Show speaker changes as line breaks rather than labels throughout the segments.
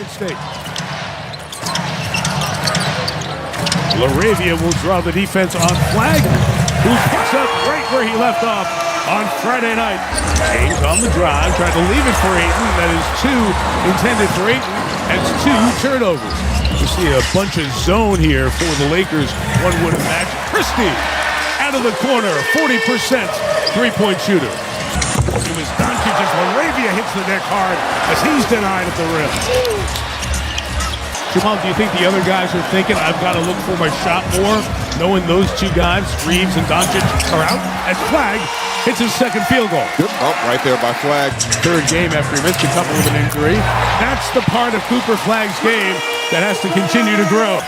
State. REB will draw the defense on Flagg, who picks up right where he left off on Friday night. James on the drive, trying to leave it for Ayton. That is 2 intended for Ayton. That's 2 turnovers. You see a bunch of zone here for the Lakers. One would imagine. Christie out of the corner, 40% three-point shooter. It was Doncic as Moravia hits the deck hard as he's denied at the rim. Jamal, do you think the other guys are thinking, I've got to look for my shot more, knowing those 2 guys, Reeves and Doncic, are out? As Flagg hits his second field goal.
Good bump right there by Flagg.
Third game after he missed a couple with an injury. That's the part of Cooper Flagg's game that has to continue to grow.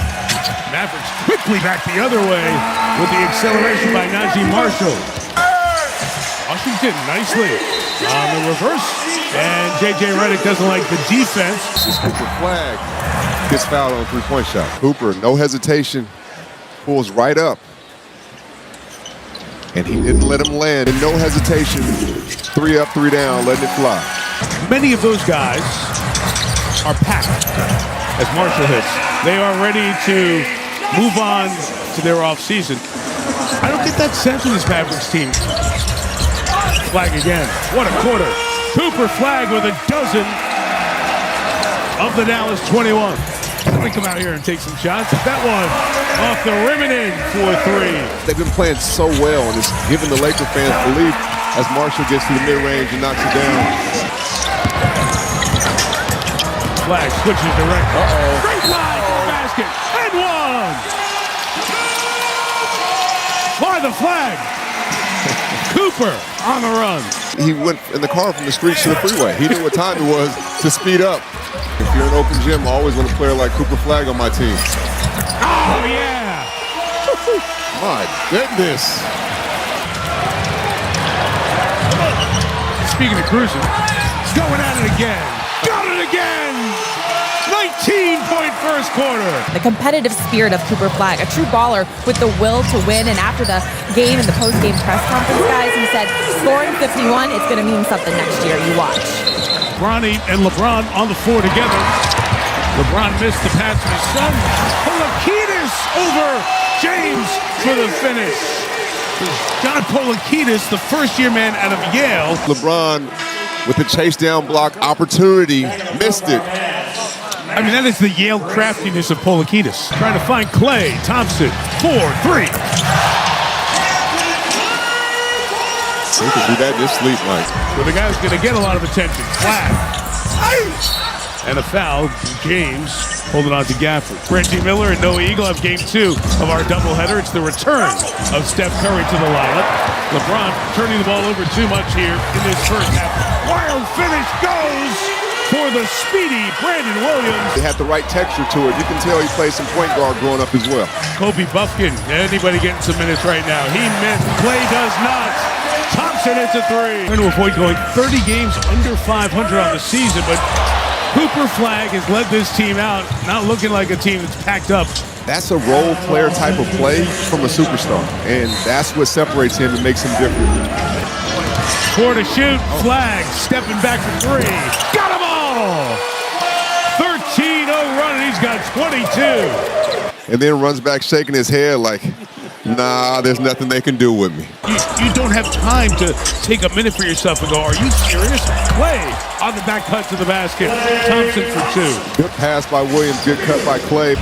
Mavericks quickly back the other way with the acceleration by Najee Marshall. Washington nicely on the reverse, and J.J. Redick doesn't like the defense.
This is Cooper Flagg. Gets fouled on a three-point shot. Cooper, no hesitation, pulls right up. And he didn't let him land. And no hesitation, 3 up, 3 down, letting it fly.
Many of those guys are packed as Marshall hits. They are ready to move on to their offseason. I don't get that sense with this Mavericks team. Flagg again. What a quarter. Cooper Flagg with a dozen of the Dallas 21. Let me come out here and take some shots. That one off the rim and in for 3.
They've been playing so well, and it's giving the Laker fans belief as Marshall gets to the mid-range and knocks it down.
Flagg switches direction. Great line to the basket. And 1. By the Flagg. Cooper on the run.
He went in the car from the streets to the freeway. He knew what time it was to speed up. If you're an open gym, I always want a player like Cooper Flagg on my team.
Oh, yeah.
My goodness.
Speaking of cruising, he's going at it again. Got it again. 19-point first quarter.
The competitive spirit of Cooper Flagg, a true baller with the will to win. And after the game and the post-game press conference, guys, he said, scoring 51, it's going to mean something next year. You watch.
Bronny and LeBron on the floor together. LeBron missed the pass to his son. Polakidis over James for the finish. John Polakidis, the first-year man out of Yale.
LeBron with the chase down block opportunity, missed it.
I mean, that is the Yale craftiness of Polakidis. Trying to find Klay Thompson, 4-3.
He can do that in his sleep, Mike.
So the guy's going to get a lot of attention. Flagg. And a foul. James holding on to Gafford. Reggie Miller and Noah Eagle have game 2 of our doubleheader. It's the return of Steph Curry to the lineup. LeBron turning the ball over too much here in this first half. Wild finish goes for the speedy Brandon Williams.
They had the right texture to it. You can tell he played some point guard growing up as well.
Kobe Buffkin, anybody getting some minutes right now? He missed. Klay does not. Thompson hits a 3. Trying to avoid going 30 games under 500 on the season, but Cooper Flagg has led this team out, not looking like a team that's packed up.
That's a role player type of play from a superstar, and that's what separates him and makes him different.
4 to shoot. Flagg stepping back for 3. Got them all! 13-0 run, and he's got 22.
And then runs back shaking his head like, nah, there's nothing they can do with me.
You don't have time to take a minute for yourself and go, are you serious? Klay on the back cut to the basket. Thompson for 2.
Good pass by Williams, good cut by Klay.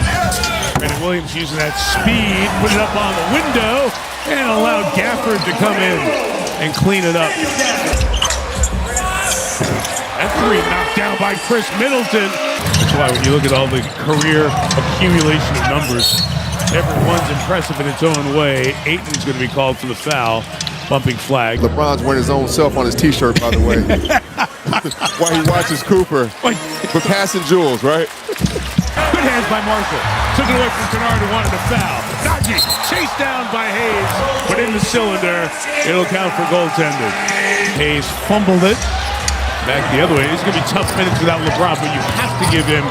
Brandon Williams using that speed, put it up on the window, and allowed Gafford to come in and clean it up. That 3 knocked down by Chris Middleton. That's why when you look at all the career accumulation of numbers, everyone's impressive in its own way. Ayton's going to be called for the foul, bumping Flagg.
LeBron's wearing his own self on his T-shirt, by the way. While he watches Cooper for passing jewels, right?
Good hands by Marshall. Took it away from Kennard who wanted a foul. Najee chased down by Hayes, but in the cylinder, it'll count for goaltending. Hayes fumbled it. Back the other way. It's going to be tough minutes without LeBron, but you have to give him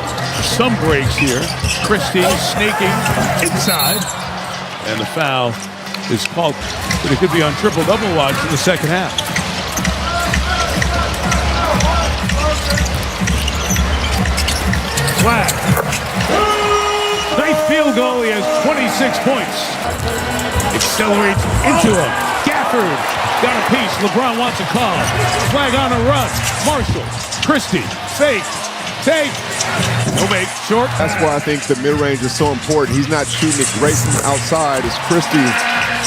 some breaks here. Christie snaking inside, and the foul is called, but it could be on triple-double watch in the second half. Flagg. Nice field goal. He has 26 points. Accelerates into him. Gafford got a piece. LeBron wants a call. Flagg on a run. Marshall. Christie. Fake. Take. No make. Short.
That's why I think the mid-range is so important. He's not shooting it great from outside as Christie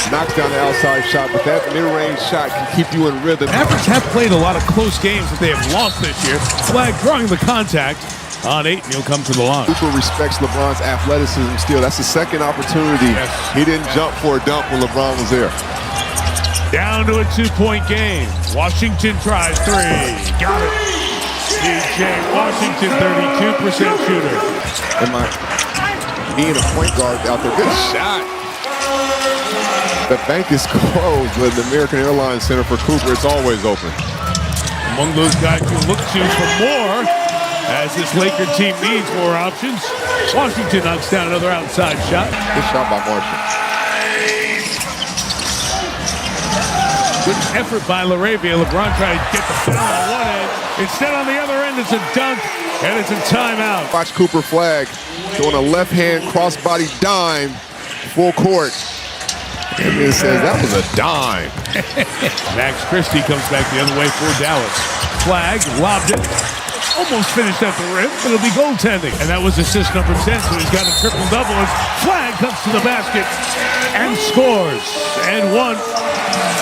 knocks down the outside shot, but that mid-range shot can keep you in rhythm.
Mavericks have played a lot of close games that they have lost this year. Flagg drawing the contact on 8, and he'll come to the line.
Cooper respects LeBron's athleticism still. That's the second opportunity.
Yes.
He didn't jump for a dunk when LeBron was there.
Down to a 2-point game. Washington tries 3. Got it. DJ Washington, 32% shooter.
Am I being a point guard out there? Good shot. The bank is closed with the American Airlines Center for Cooper. It's always open.
Among those guys who look to for more, as this Laker team needs more options. Washington knocks down another outside shot.
Good shot by Marshall.
Good effort by REB. LeBron tried to get the foul on one end. Instead, on the other end, it's a dunk, and it's a timeout.
Watch Cooper Flagg doing a left-hand crossbody dime, full court. And it says that was a dime.
Max Christie comes back the other way for Dallas. Flagg lobbed it. Almost finished at the rim, but it'll be goaltending. And that was assist number 10, so he's got a triple-double as Flagg comes to the basket and scores. And 1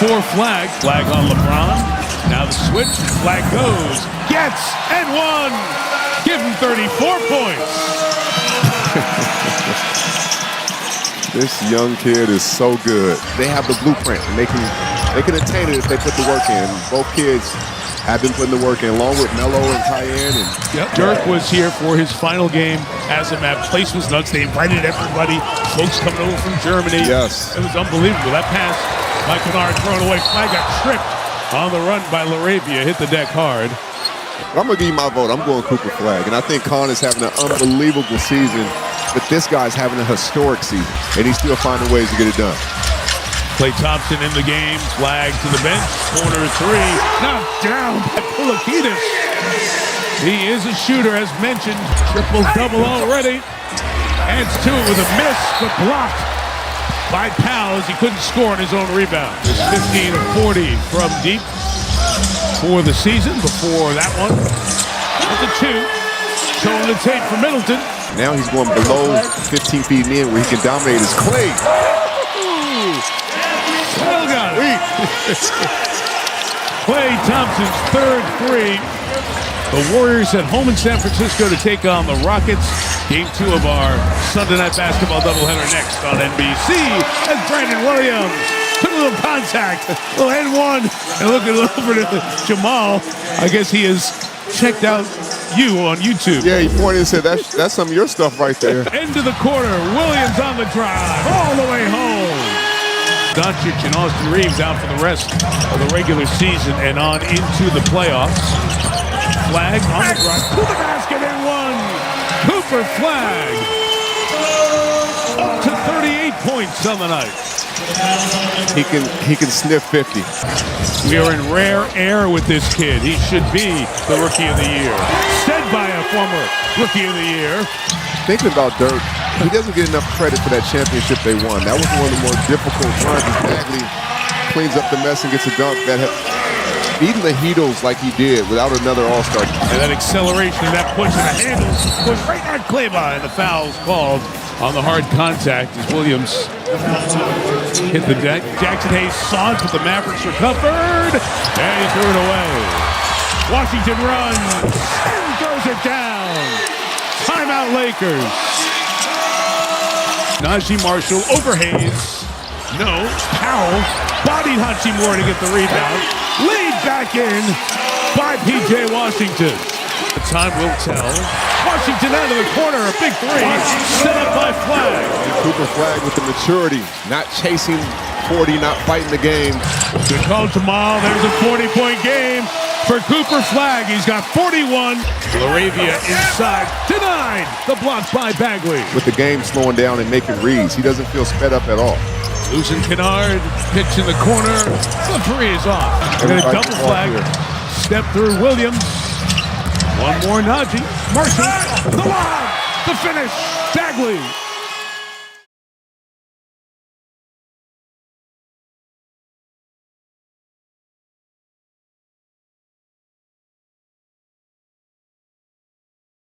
for Flagg. Flagg on LeBron. Now the switch. Flagg goes, gets, and 1. Give him 34 points.
This young kid is so good. They have the blueprint, and they can attain it if they put the work in. Both kids have been putting the work in, along with Melo and Tyen. And
Dirk was here for his final game as a Mavs. Place was nuts. They invited everybody. Folks coming over from Germany.
Yes.
It was unbelievable. That pass by Kennard thrown away. Flagg got tripped on the run by REB. Hit the deck hard.
I'm going to give you my vote. I'm going Cooper Flagg. And I think Con is having an unbelievable season, but this guy's having a historic season, and he's still finding ways to get it done.
Klay Thompson in the game. Flagg to the bench. Corner 3. Knocked down by Pulakidis. He is a shooter, as mentioned. Triple-double already. Adds to it with a miss, but blocked by Powell as he couldn't score on his own rebound. It's 15 of 40 from deep for the season. Before that one, with the 2. Showing the tape for Middleton.
Now he's going below 15 feet in where he can dominate his Klay.
Still got it. Klay Thompson's 3rd 3. The Warriors at home in San Francisco to take on the Rockets. Game 2 of our Sunday night basketball doubleheader next on NBC as Brandon Williams took a little contact, a little N1, and looking over to Jamal. I guess he has checked out you on YouTube.
Yeah, he pointed and said, that's some of your stuff right there.
End of the quarter. Williams on the drive, all the way home. Doncic and Austin Reeves out for the rest of the regular season and on into the playoffs. Flagg on the drive to the basket and 1. Cooper Flagg up to 38 points on the night.
He can sniff 50.
We are in rare air with this kid. He should be the Rookie of the Year. Said by a former Rookie of the Year.
Thinking about Dirk, he doesn't get enough credit for that championship they won. That was one of the more difficult runs. Bagley cleans up the mess and gets a dunk. That beating the Heatles like he did without another All-Star.
And that acceleration and that push and the handles was right at Claybon, and the foul's called on the hard contact as Williams hit the deck. Jackson Hayes saw it, but the Mavericks recovered, and he threw it away. Washington runs and throws it down. Timeout Lakers. Najee Marshall over Hayes. No. Powell bodied Hachimura to get the rebound. Lead back in by P.J. Washington. The time will tell. Washington out of the corner, a big 3, set up by Flagg.
Cooper Flagg with the maturity, not chasing 40, not fighting the game.
Good call, Jamal. There's a 40-point game for Cooper Flagg. He's got 41. Laravia inside, denied. The block by Bagley.
With the game slowing down and making reads, he doesn't feel sped up at all.
Losing Kennard, pitch in the corner. The 3 is off. They're going to double Flagg. Step through Williams. One more Najee. Marshall, the lob. The finish, Bagley